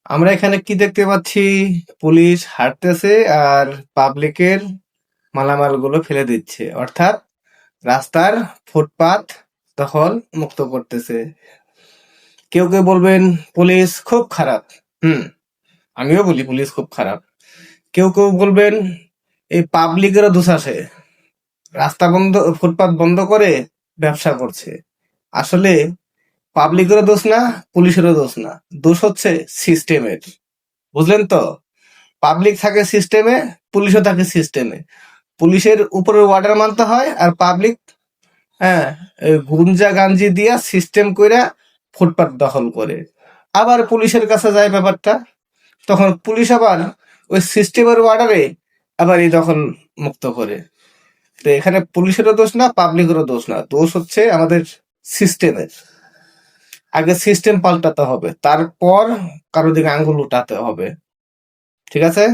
আমরা এখানে কি দেখতে পাচ্ছি? পুলিশ হাঁটতেছে আর পাবলিকের মালামালগুলো ফেলে দিচ্ছে, অর্থাৎ রাস্তার ফুটপাত দখল মুক্ত করতেছে। কেউ কেউ বলবেন পুলিশ খুব খারাপ। হুম, আমিও বলি পুলিশ খুব খারাপ। কেউ কেউ বলবেন এই পাবলিকেরও দোষ আছে, রাস্তা বন্ধ ফুটপাত বন্ধ করে ব্যবসা করছে। আসলে পাবলিকেরও দোষ না, পুলিশেরও দোষ না, দোষ হচ্ছে সিস্টেমের। বুঝলেন তো? পাবলিক থাকে সিস্টেমে, পুলিশও থাকে সিস্টেমে। পুলিশের উপরে অর্ডার মানতে হয় আর পাবলিক, হ্যাঁ, এই গুঞ্জা গাঞ্জি দিয়া সিস্টেম কইরা ফুটপাত দখল করে। আবার পুলিশের কাছে যায় ব্যাপারটা, তখন পুলিশ আবার ওই সিস্টেমের অর্ডারে আবার এই দখল মুক্ত করে। তো এখানে পুলিশেরও দোষ না, পাবলিকেরও দোষ না, দোষ হচ্ছে আমাদের সিস্টেমের। আগে সিস্টেম পাল্টাতে হবে, তারপর কারো দিকে আঙ্গুল উঠাতে হবে। ঠিক আছে?